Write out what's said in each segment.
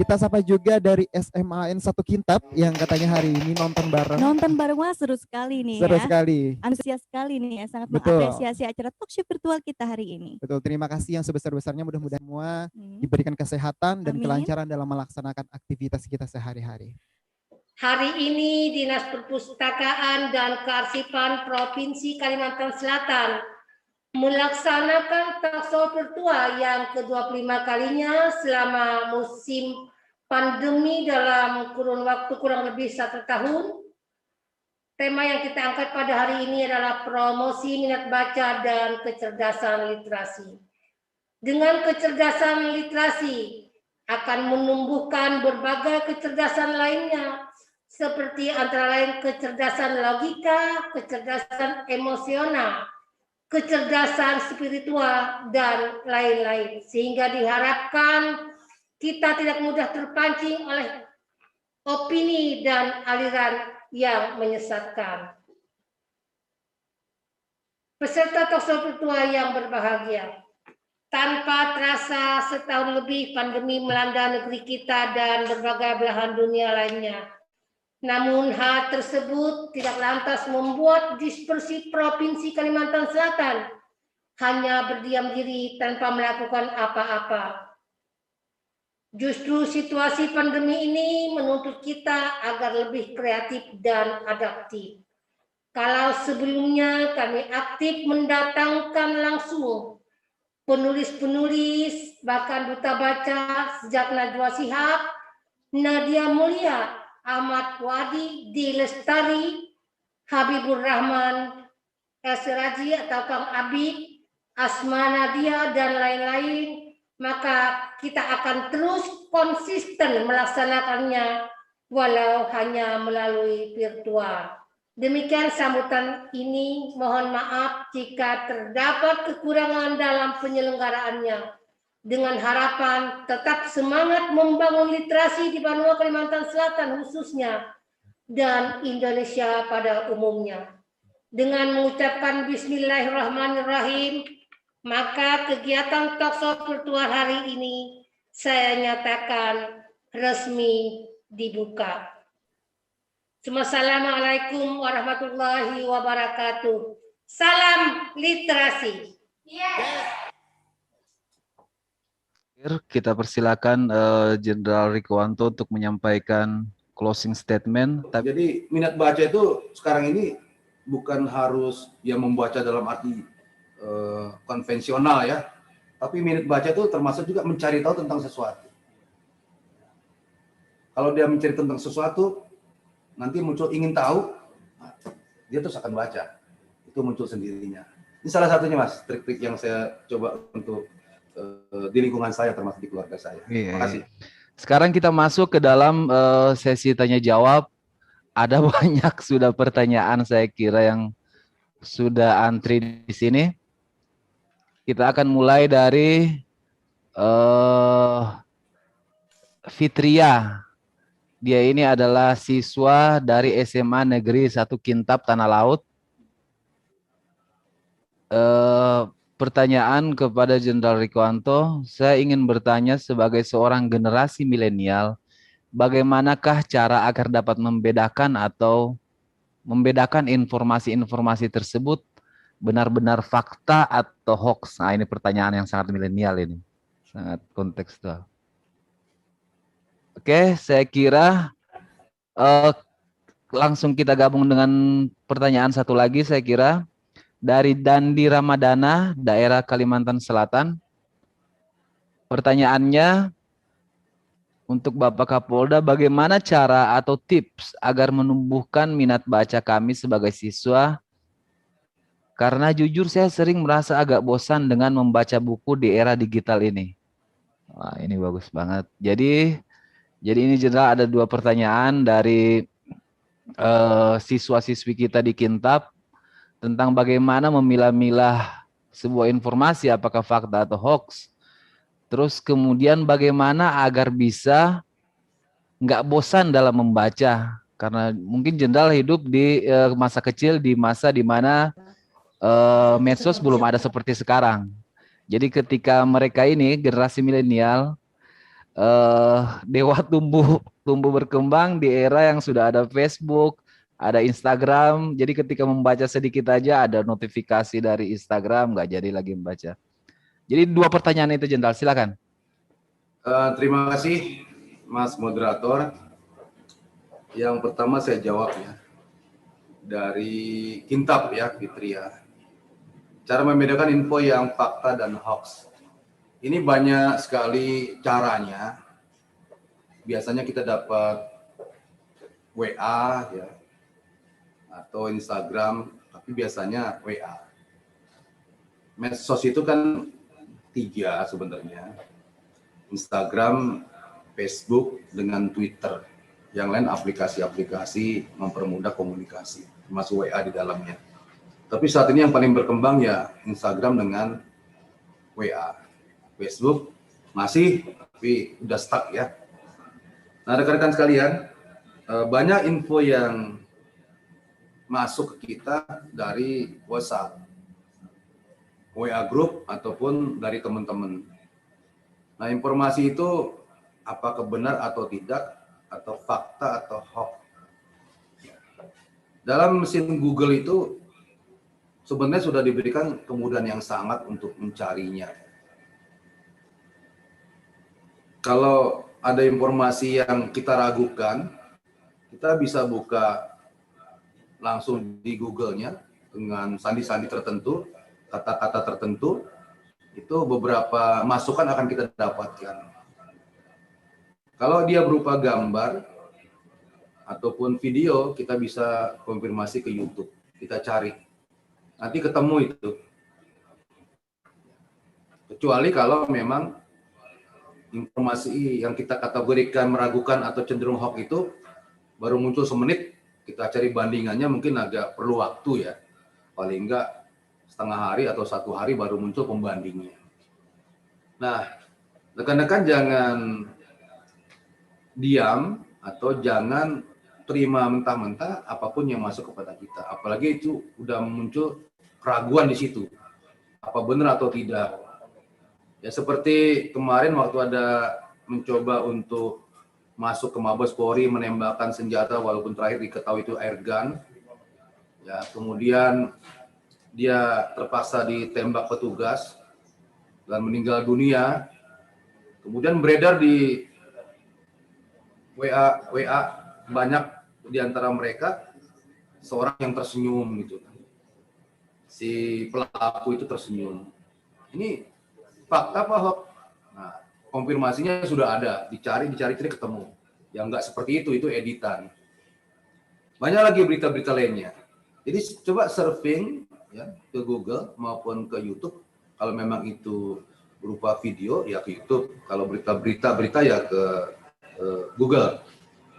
Kita sapa juga dari SMAN 1 Kintab yang katanya hari ini nonton bareng. Nonton bareng, wah seru sekali nih Seru ya. sekali. Antusias sekali nih ya, sangat Betul. mengapresiasi acara talkshow virtual kita hari ini. Betul, terima kasih yang sebesar-besarnya, mudah-mudahan semua diberikan kesehatan dan kelancaran dalam melaksanakan aktivitas kita sehari-hari. Hari ini Dinas Perpustakaan dan Kearsipan Provinsi Kalimantan Selatan melaksanakan talkshow virtual yang ke-25 kalinya selama musim pandemi dalam kurun waktu kurang lebih 1 tahun. Tema yang kita angkat pada hari ini adalah promosi minat baca dan kecerdasan literasi. Dengan kecerdasan literasi akan menumbuhkan berbagai kecerdasan lainnya, seperti antara lain kecerdasan logika, kecerdasan emosional, kecerdasan spiritual, dan lain-lain. Sehingga diharapkan kita tidak mudah terpancing oleh opini dan aliran yang menyesatkan. Peserta talkshow virtual yang berbahagia, tanpa terasa setahun lebih pandemi melanda negeri kita dan berbagai belahan dunia lainnya. Namun hal tersebut tidak lantas membuat dispersi Provinsi Kalimantan Selatan hanya berdiam diri tanpa melakukan apa-apa. Justru situasi pandemi ini menuntut kita agar lebih kreatif dan adaptif. Kalau sebelumnya kami aktif mendatangkan langsung penulis-penulis, bahkan duta baca sejak Najwa Shihab, Nadia Mulia, Ahmad Wadi, D. Lestari, Habibur Rahman, Esraji atau Kang Abi, Asma Nadia, dan lain-lain, maka kita akan terus konsisten melaksanakannya walau hanya melalui virtual. Demikian sambutan ini, mohon maaf jika terdapat kekurangan dalam penyelenggaraannya. Dengan harapan tetap semangat membangun literasi di Banua Kalimantan Selatan khususnya dan Indonesia pada umumnya. Dengan mengucapkan Bismillahirrahmanirrahim, maka kegiatan talkshow virtual hari ini saya nyatakan resmi dibuka. Assalamualaikum warahmatullahi wabarakatuh. Salam literasi. Kita persilakan Jenderal Rikuwanto untuk menyampaikan closing statement. Jadi minat baca itu sekarang ini bukan harus dia membaca dalam arti konvensional ya, tapi minat baca itu termasuk juga mencari tahu tentang sesuatu. Kalau dia mencari tentang sesuatu, nanti muncul ingin tahu, dia terus akan baca. Itu muncul sendirinya. Ini salah satunya Mas, trik-trik yang saya coba untuk di lingkungan saya, termasuk di keluarga saya. Terima kasih. Sekarang kita masuk ke dalam sesi tanya jawab. Ada banyak sudah pertanyaan saya kira yang sudah antri di sini. Kita akan mulai dari Fitria. Dia ini adalah siswa dari SMA Negeri 1 Kintab Tanah Laut. Pertanyaan kepada Jenderal Rikuwanto, saya ingin bertanya sebagai seorang generasi milenial, bagaimanakah cara agar dapat membedakan atau membedakan informasi-informasi tersebut benar-benar fakta atau hoax? Nah, ini pertanyaan yang sangat milenial ini, sangat kontekstual. Oke, saya kira langsung kita gabung dengan pertanyaan satu lagi, saya kira. Dari Dandi Ramadana, daerah Kalimantan Selatan. Pertanyaannya untuk Bapak Kapolda, bagaimana cara atau tips agar menumbuhkan minat baca kami sebagai siswa? Karena jujur saya sering merasa agak bosan dengan membaca buku di era digital ini. Wah, ini bagus banget. Jadi ini Jenderal ada 2 pertanyaan dari siswa-siswi kita di Kintab tentang bagaimana memilah-milah sebuah informasi apakah fakta atau hoax. Terus kemudian bagaimana agar bisa nggak bosan dalam membaca, karena mungkin Jenderal hidup di masa kecil, di masa di mana medsos belum ada seperti sekarang. Jadi ketika mereka ini generasi milenial Dewa tumbuh berkembang di era yang sudah ada Facebook, ada Instagram. Jadi ketika membaca sedikit aja ada notifikasi dari Instagram, nggak jadi lagi membaca. Jadi 2 pertanyaan itu, Jenderal, silakan. Terima kasih, Mas Moderator. Yang pertama saya jawab ya, dari Kintab ya, Fitria. Cara membedakan info yang fakta dan hoax. Ini banyak sekali caranya. Biasanya kita dapat WA ya, atau Instagram, tapi biasanya WA. Medsos itu kan 3 sebenarnya. Instagram, Facebook, dengan Twitter. Yang lain aplikasi-aplikasi mempermudah komunikasi, termasuk WA di dalamnya. Tapi saat ini yang paling berkembang ya Instagram dengan WA. Facebook masih, tapi udah stuck ya. Nah, rekan-rekan sekalian, banyak info yang masuk ke kita dari WhatsApp, WA group, ataupun dari teman-teman. Nah, informasi itu apakah benar atau tidak, atau fakta atau hoax. Dalam mesin Google itu sebenarnya sudah diberikan kemudahan yang sangat untuk mencarinya. Kalau ada informasi yang kita ragukan, kita bisa buka langsung di Google-nya dengan sandi-sandi tertentu, kata-kata tertentu, itu beberapa masukan akan kita dapatkan. Kalau dia berupa gambar ataupun video, kita bisa konfirmasi ke YouTube, kita cari. Nanti ketemu itu. Kecuali kalau memang informasi yang kita kategorikan meragukan atau cenderung hoax itu baru muncul semenit, kita cari bandingannya mungkin agak perlu waktu ya. Paling enggak setengah hari atau 1 hari baru muncul pembandingnya. Nah, rekan-rekan jangan diam atau jangan terima mentah-mentah apapun yang masuk kepada kita. Apalagi itu udah muncul keraguan di situ. Apa benar atau tidak. Ya seperti kemarin waktu ada mencoba untuk masuk ke Mabes Polri menembakkan senjata walaupun terakhir diketahui itu air gun. Ya, kemudian dia terpaksa ditembak petugas dan meninggal dunia. Kemudian beredar di WA banyak di antara mereka seorang yang tersenyum gitu. Si pelaku itu tersenyum. Ini fakta apa hoax? Nah, konfirmasinya sudah ada, dicari ketemu. Yang enggak seperti itu editan. Banyak lagi berita-berita lainnya. Jadi coba surfing ya ke Google maupun ke YouTube. Kalau memang itu berupa video ya ke YouTube. Kalau berita ya ke Google.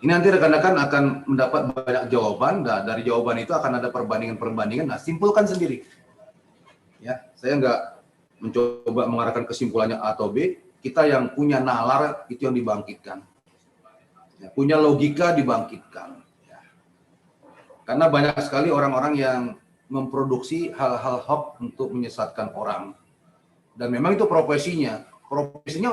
Ini nanti rekan-rekan akan mendapat banyak jawaban. Dan dari jawaban itu akan ada perbandingan. Nah, simpulkan sendiri. Ya, saya enggak mencoba mengarahkan kesimpulannya A atau B, kita yang punya nalar itu yang dibangkitkan. Ya, punya logika dibangkitkan. Ya. Karena banyak sekali orang-orang yang memproduksi hal-hal hoax untuk menyesatkan orang. Dan memang itu profesinya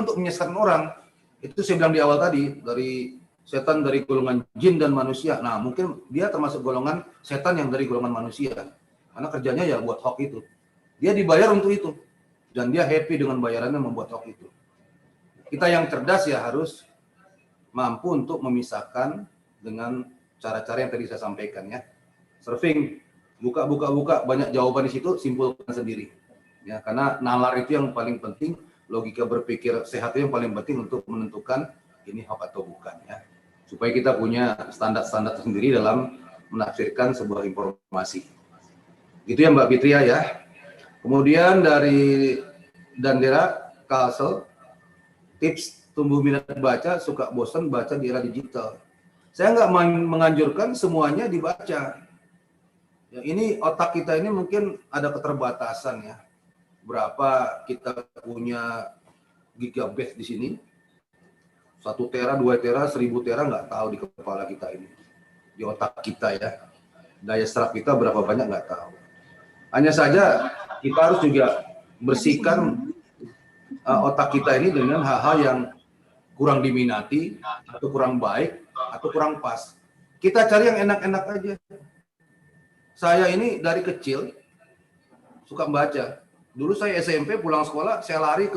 untuk menyesatkan orang. Itu saya bilang di awal tadi, dari setan dari golongan jin dan manusia. Nah, mungkin dia termasuk golongan setan yang dari golongan manusia. Karena kerjanya ya buat hoax itu. Dia dibayar untuk itu. Dan dia happy dengan bayarannya membuat hoax itu. Kita yang cerdas ya harus mampu untuk memisahkan dengan cara-cara yang tadi saya sampaikan ya. Surfing, buka, banyak jawaban di situ, simpulkan sendiri. Ya, karena nalar itu yang paling penting, logika berpikir sehat itu yang paling penting untuk menentukan ini hoax atau bukan ya. Supaya kita punya standar-standar sendiri dalam menafsirkan sebuah informasi. Gitu ya Mbak Fitria ya. Kemudian dari Dandera Kalsel, tips tumbuh minat baca, suka bosan baca di era digital. Saya nggak menganjurkan semuanya dibaca. Ya, ini otak kita ini mungkin ada keterbatasan ya. Berapa kita punya gigabyte di sini? 1 tera, 2 tera, 1000 tera nggak tahu di kepala kita ini. Di otak kita ya. Daya serap kita berapa banyak nggak tahu. Hanya saja kita harus juga bersihkan otak kita ini dengan hal-hal yang kurang diminati, atau kurang baik, atau kurang pas. Kita cari yang enak-enak aja. Saya ini dari kecil suka membaca. Dulu saya SMP pulang sekolah, saya lari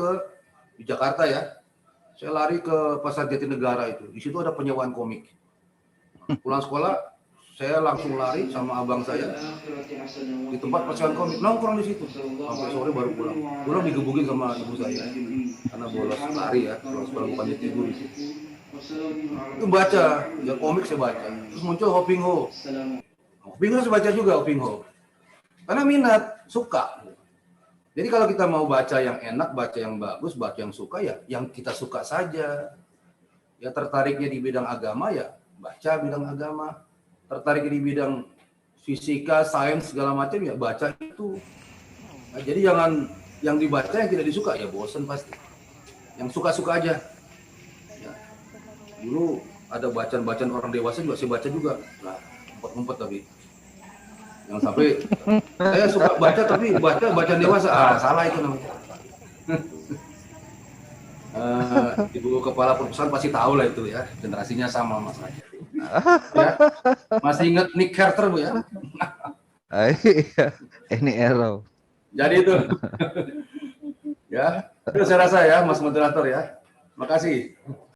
di Jakarta ya. Saya lari ke Pasar Jatinegara itu. Di situ ada penyewaan komik. Pulang sekolah, saya langsung lari sama abang saya di tempat penyewaan komik. Nongkrong di situ. Sampai sore baru pulang. Pulang digebukin sama ibu saya. Karena bolos lari ya, pulang sekolah bukan tidur. Itu baca, ya komik saya baca. Terus muncul Hoping Ho. Hoping Ho saya baca juga, Hoping Ho. Karena minat, suka. Jadi kalau kita mau baca yang enak, baca yang bagus, baca yang suka, ya yang kita suka saja. Ya tertariknya di bidang agama, ya baca bidang agama. Tertarik di bidang fisika, sains, segala macam, ya baca itu. Nah, jadi jangan yang dibaca yang tidak disuka, ya bosen pasti. Yang suka-suka aja. Ya. Dulu ada bacaan-bacaan orang dewasa juga, saya baca juga. Nah, ngumpet-ngumpet tapi. Yang sampai saya suka baca tapi baca dewasa, salah itu namanya. Ibu kepala perusahaan pasti tahu lah itu ya, generasinya sama mas saya. Ya. Masih ingat Nick Carter Bu ya? Ini Arrow. Jadi itu. Ya, itu saya rasa ya Mas Moderator ya. Makasih.